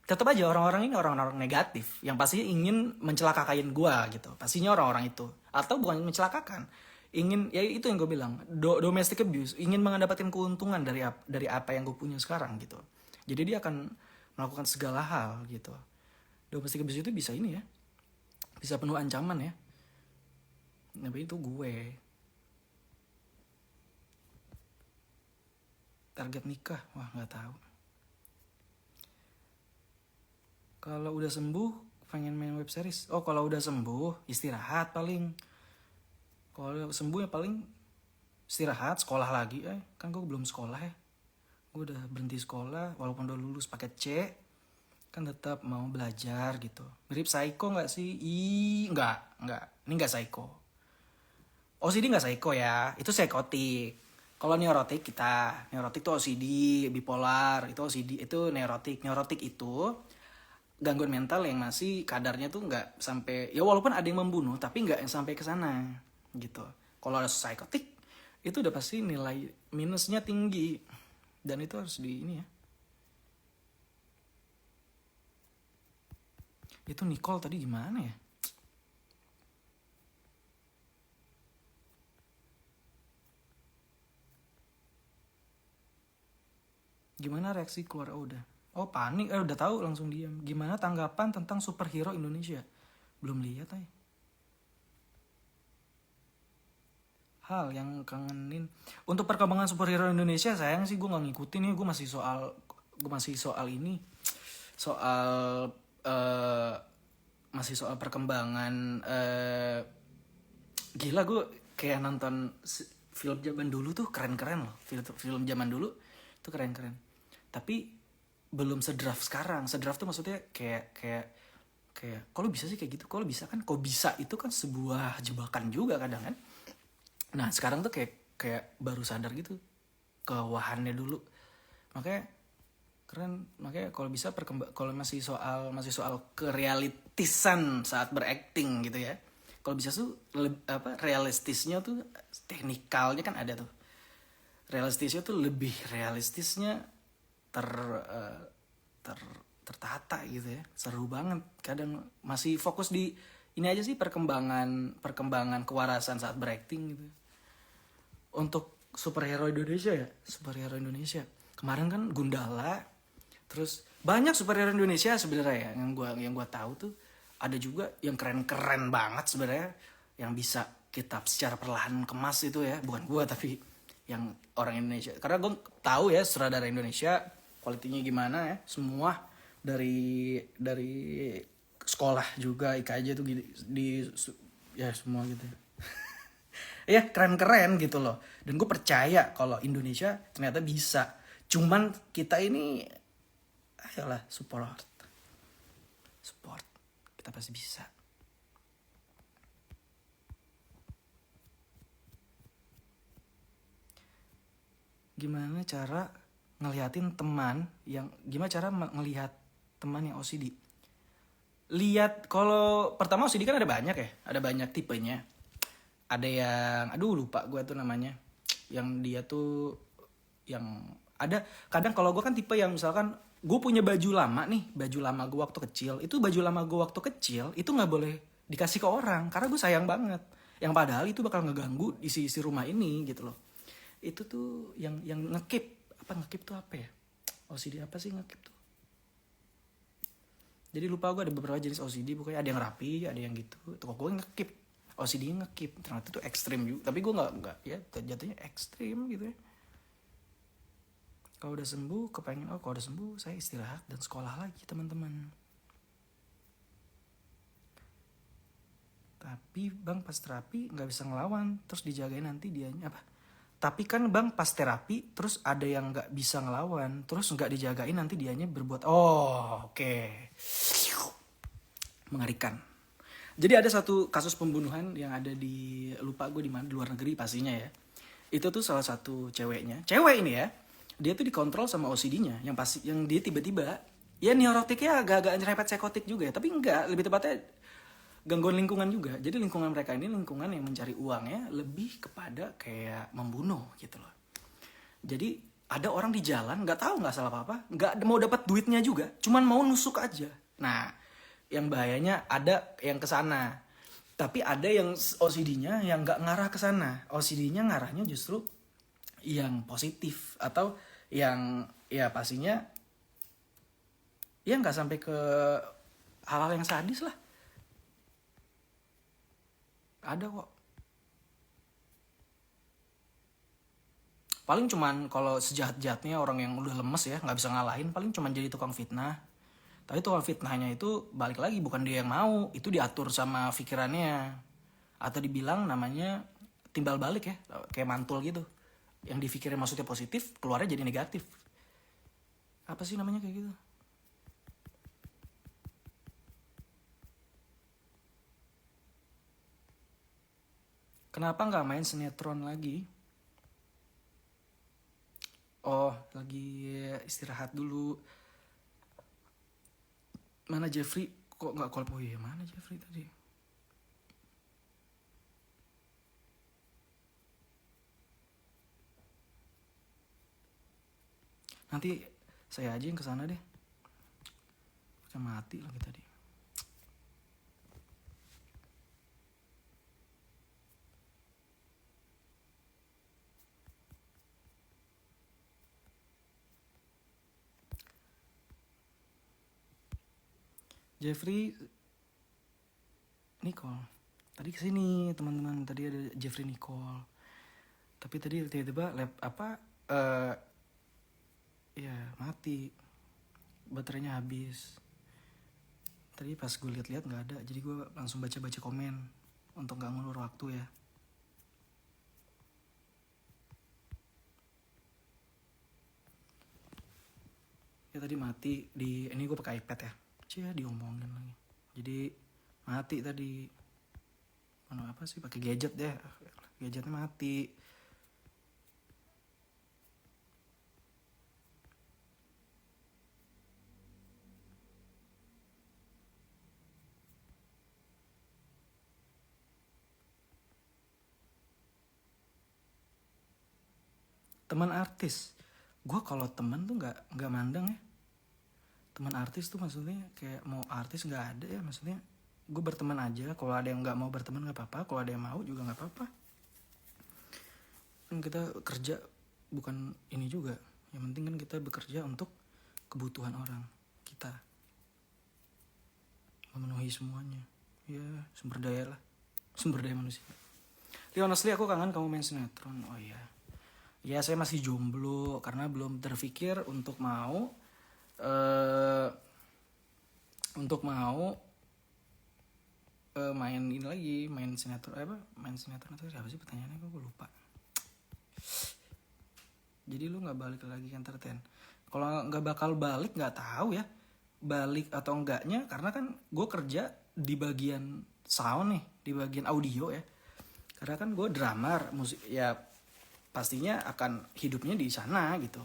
Tetap aja orang-orang ini orang-orang negatif yang pasti ingin mencelakakan gue gitu. Pastinya orang-orang itu. Atau bukan mencelakakan, ingin, ya itu yang gue bilang, domestic abuse, ingin mendapatkan keuntungan dari apa yang gue punya sekarang gitu. Jadi dia akan melakukan segala hal gitu. Domestic abuse itu bisa ini ya, bisa penuh ancaman ya. Tapi itu gue. Target nikah, wah nggak tahu. Kalau udah sembuh, pengen main web series. Oh, kalau udah sembuh, istirahat paling. Kalau udah sembuh ya paling istirahat, sekolah lagi. Kan gue belum sekolah ya. Gue udah berhenti sekolah, walaupun udah lulus paket C, kan tetap mau belajar gitu. Mirip psycho nggak sih? Nggak. Ini nggak psycho. OCD nggak psycho ya, itu psikotik. Kalau neurotik neurotik itu OCD, bipolar, itu OCD, itu neurotik. Neurotik itu gangguan mental yang masih kadarnya tuh nggak sampai, ya walaupun ada yang membunuh tapi nggak yang sampai ke sana gitu. Kalau ada psikotik itu udah pasti nilai minusnya tinggi dan itu harus di ini ya. Itu Nicole tadi gimana ya? Gimana reaksi keluar? Udah. Oh panik, udah tahu langsung diam. Gimana tanggapan tentang superhero Indonesia? Belum lihat Hal yang kangenin untuk perkembangan superhero Indonesia, sayang sih gue nggak ngikutin nih. Gue masih soal ini, masih soal perkembangan. Gila, gue kayak nonton film zaman dulu tuh keren-keren loh. Film zaman dulu tuh keren-keren. Tapi belum sedraft sekarang. Sedraft tuh maksudnya kayak kalau bisa sih kayak gitu. Kalau bisa kan, kok bisa itu kan sebuah jebakan juga kadang kan. Nah sekarang tuh kayak baru sadar gitu kewahannya dulu. Makanya keren. Makanya kalau bisa kalau masih soal kerealitisan saat berakting gitu ya. Kalau bisa tuh realistisnya tuh, teknikalnya kan ada tuh. Realistisnya tuh lebih realistisnya tertata gitu ya. Seru banget. Kadang masih fokus di ini aja sih, perkembangan kewarasan saat berakting gitu. Untuk superhero Indonesia kemarin kan Gundala, terus banyak superhero Indonesia sebenarnya ya, yang gua tahu tuh ada juga yang keren banget sebenarnya, yang bisa kita secara perlahan kemas itu ya, bukan gua tapi yang orang Indonesia, karena gue tahu ya sutradara Indonesia kualitinya gimana ya, semua dari sekolah juga IKJ tuh ya semua gitu ya keren gitu loh. Dan gue percaya kalau Indonesia ternyata bisa, cuman kita ini ayolah support, kita pasti bisa. Gimana cara ngeliatin teman yang gimana cara ngelihat teman yang OCD. Lihat, kalau pertama OCD kan ada banyak ya, ada banyak tipenya. Ada yang, aduh lupa gue tuh namanya, yang dia tuh yang ada kadang kalau gue kan tipe yang misalkan gue punya baju lama nih, baju lama gue waktu kecil, itu baju lama gue waktu kecil itu nggak boleh dikasih ke orang karena gue sayang banget. Yang padahal itu bakal ngeganggu isi rumah ini gitu loh. Itu tuh yang ngekip tuh apa ya? OCD apa sih ngekip tuh? Jadi lupa gue ada beberapa jenis OCD, pokoknya ada yang rapi, ada yang gitu. Tuh gue ngekip, OCD ngekip. Ternyata itu ekstrim juga, tapi gue nggak ya jatuhnya ekstrim gitu ya. Kalau udah sembuh, kalau udah sembuh saya istirahat dan sekolah lagi teman-teman. Tapi bang pas terapi nggak bisa ngelawan, terus dijagain nanti dianya apa? Tapi kan bang pas terapi terus ada yang nggak bisa ngelawan, terus nggak dijagain nanti dianya berbuat. Oh oke. Mengerikan. Jadi ada satu kasus pembunuhan yang ada di, lupa gue di mana, di luar negeri pastinya ya. Itu tuh salah satu cewek ini ya. Dia tuh dikontrol sama OCD-nya yang pasti, yang dia tiba-tiba ya neurotiknya agak-agak nyerempet psikotik juga ya, tapi enggak, lebih tepatnya gangguan lingkungan juga. Jadi lingkungan mereka ini lingkungan yang mencari uangnya lebih kepada kayak membunuh gitu loh. Jadi ada orang di jalan nggak tahu nggak salah apa-apa, nggak mau dapat duitnya juga, cuman mau nusuk aja. Nah, yang bahayanya ada yang ke sana. Tapi ada yang OCD-nya yang nggak ngarah ke sana. OCD-nya ngarahnya justru yang positif atau yang ya pastinya ya nggak sampai ke hal-hal yang sadis lah. Ada kok. Paling cuman kalau sejahat-jahatnya orang yang udah lemes ya, nggak bisa ngalahin, paling cuman jadi tukang fitnah. Tapi tukang fitnahnya itu balik lagi bukan dia yang mau, itu diatur sama pikirannya. Atau dibilang namanya timbal balik ya, kayak mantul gitu. Yang dipikirin maksudnya positif, keluarnya jadi negatif. Apa sih namanya kayak gitu? Kenapa nggak main sinetron lagi? Oh, lagi istirahat dulu. Mana Jeffrey? Kok nggak call? Oh iya, mana Jeffrey tadi? Nanti saya aja yang kesana deh. Udah mati lagi tadi. Jeffrey Nicole tadi kesini teman-teman, tadi ada Jeffrey Nicole, tapi tadi tiba-tiba ya mati, baterainya habis. Tadi pas gue lihat-lihat nggak ada, jadi gue langsung baca-baca komen untuk nggak ngulur waktu ya. Ya tadi mati di ini, gue pakai iPad ya. Cia diomongin lagi. Jadi mati tadi. Mana apa sih, pakai gadget deh. Gadgetnya mati. Teman artis. Gue kalau teman tuh nggak mandang ya. Teman artis tuh maksudnya kayak mau artis nggak ada ya, maksudnya gue berteman aja. Kalau ada yang nggak mau berteman nggak apa-apa, kalau ada yang mau juga nggak apa-apa. Kan kita kerja bukan ini juga, yang penting kan kita bekerja untuk kebutuhan orang kita, memenuhi semuanya ya, sumber daya manusia. Honestly aku kangen kamu main sinetron. Oh iya ya, saya masih jomblo karena belum terpikir untuk mau main ini lagi, main sinetron itu siapa sih pertanyaannya, gue lupa. Jadi lu nggak balik lagi entertain? Kalau nggak bakal balik, nggak tahu ya balik atau enggaknya, karena kan gue kerja di bagian sound nih, di bagian audio ya. Karena kan gue drummer musik ya, pastinya akan hidupnya di sana gitu.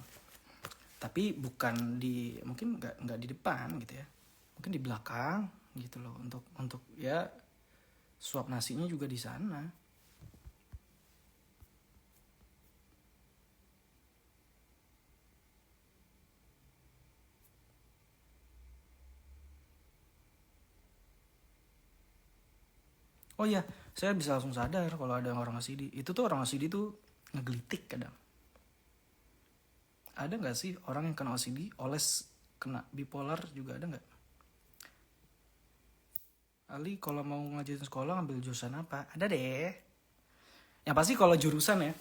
Tapi bukan di, mungkin nggak di depan gitu ya, mungkin di belakang gitu loh, untuk ya suap nasinya juga di sana. Oh iya, saya bisa langsung sadar kalau ada orang OCD. Itu tuh orang OCD tuh ngegelitik kadang. Ada nggak sih orang yang kena OCD, oles kena bipolar juga ada nggak? Ali kalau mau ngajarin sekolah ngambil jurusan apa? Ada deh. Yang pasti kalau jurusan ya,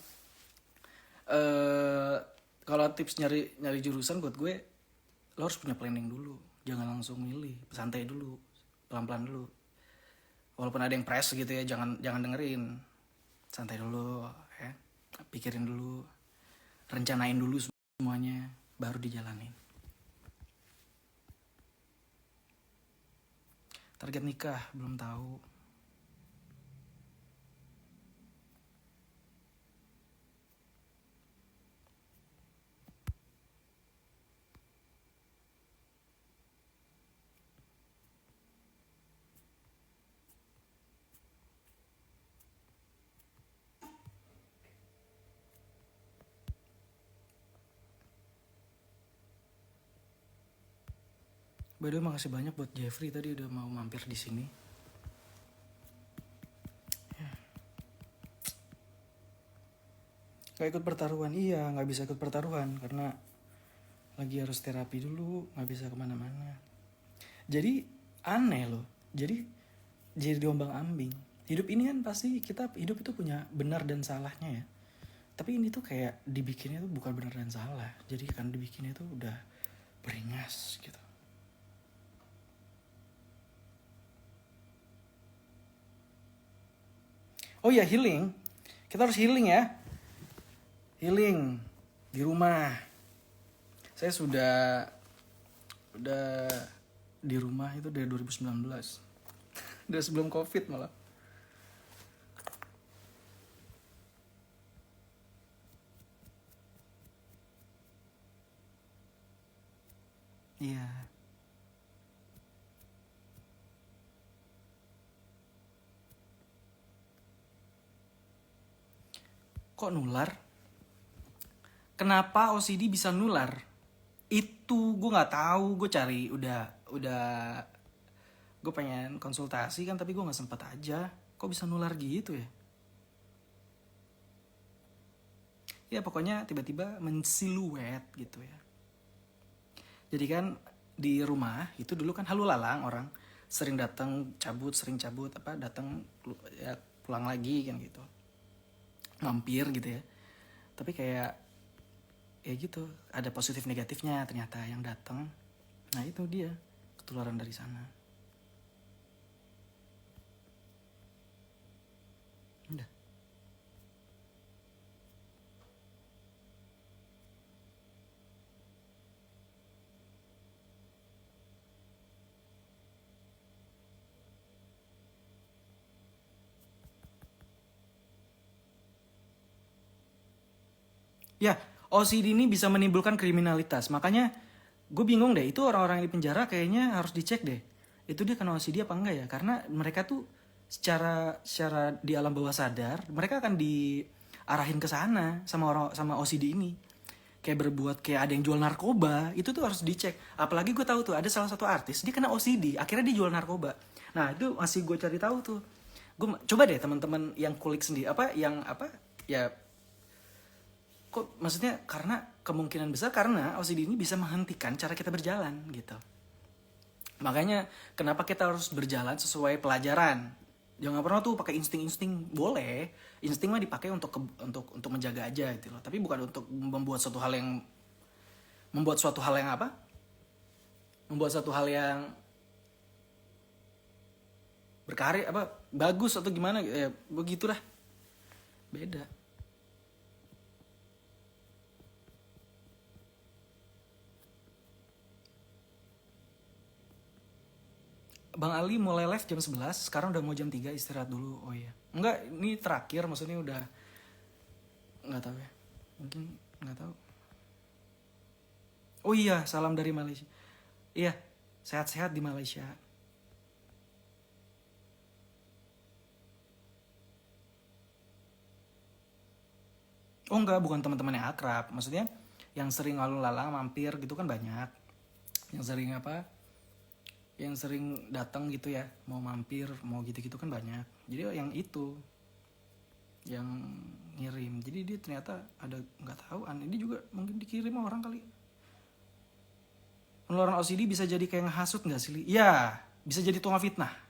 kalau tips nyari jurusan buat gue, lo harus punya planning dulu. Jangan langsung milih, santai dulu, pelan-pelan dulu. Walaupun ada yang press gitu ya, jangan dengerin. Santai dulu ya. Pikirin dulu. Rencanain dulu semuanya, baru dijalanin. Target nikah belum tahu. By the way, makasih banyak buat Jeffrey tadi udah mau mampir di sini. Gak ikut pertaruhan, iya nggak bisa ikut pertaruhan karena lagi harus terapi dulu, nggak bisa kemana-mana. Jadi aneh loh, jadi diombang ambing. Hidup ini kan pasti kita hidup itu punya benar dan salahnya ya. Tapi ini tuh kayak dibikinnya tuh bukan benar dan salah, jadi kan dibikinnya tuh udah beringas gitu. Oh ya, healing. Kita harus healing ya. Healing di rumah. Saya udah di rumah itu dari 2019. Udah sebelum Covid malah. Iya. Kok nular? Kenapa OCD bisa nular? Itu gue nggak tahu. Gue cari udah gue pengen konsultasi kan, tapi gue nggak sempet aja. Kok bisa nular gitu ya? Ya pokoknya tiba-tiba mensiluet gitu ya. Jadi kan di rumah itu dulu kan halu lalang orang, sering datang cabut, datang ya pulang lagi kan gitu, mampir gitu ya. Tapi kayak ya gitu, ada positif negatifnya ternyata yang datang. Nah itu dia ketularan dari sana. Udah. Ya, OCD ini bisa menimbulkan kriminalitas. Makanya gue bingung deh, itu orang-orang yang di penjara kayaknya harus dicek deh. Itu dia kena OCD apa enggak ya? Karena mereka tuh secara di alam bawah sadar, mereka akan diarahin ke sana sama OCD ini. Kayak berbuat kayak ada yang jual narkoba, itu tuh harus dicek. Apalagi gue tahu tuh ada salah satu artis, dia kena OCD, akhirnya dia jual narkoba. Nah, itu masih gue cari tahu tuh. Gue coba deh teman-teman yang kulik sendiri ya, kok maksudnya karena kemungkinan besar karena OCD ini bisa menghentikan cara kita berjalan gitu. Makanya kenapa kita harus berjalan sesuai pelajaran. Jangan pernah tuh pakai insting. Boleh, insting mah dipakai untuk menjaga aja gitu loh. Tapi bukan untuk membuat suatu hal yang apa? Membuat suatu hal yang berkarya apa bagus atau gimana ya, begitulah. Beda. Bang Ali mulai live jam 11, sekarang udah mau jam 3, istirahat dulu. Oh iya. Enggak, ini terakhir, maksudnya udah nggak tahu ya. Mungkin nggak tahu. Oh iya, salam dari Malaysia. Iya, sehat-sehat di Malaysia. Oh enggak, bukan teman-teman yang akrab. Maksudnya yang sering lalu lalang mampir gitu kan banyak. Yang sering apa? Yang sering datang gitu ya, mau mampir, mau gitu-gitu kan banyak. Jadi yang itu yang ngirim. Jadi dia ternyata ada nggak tahu, ini juga mungkin dikirim orang kali. Penularan OCD bisa jadi kayak ngehasut nggak sih? Li? Iya, bisa jadi tukang fitnah.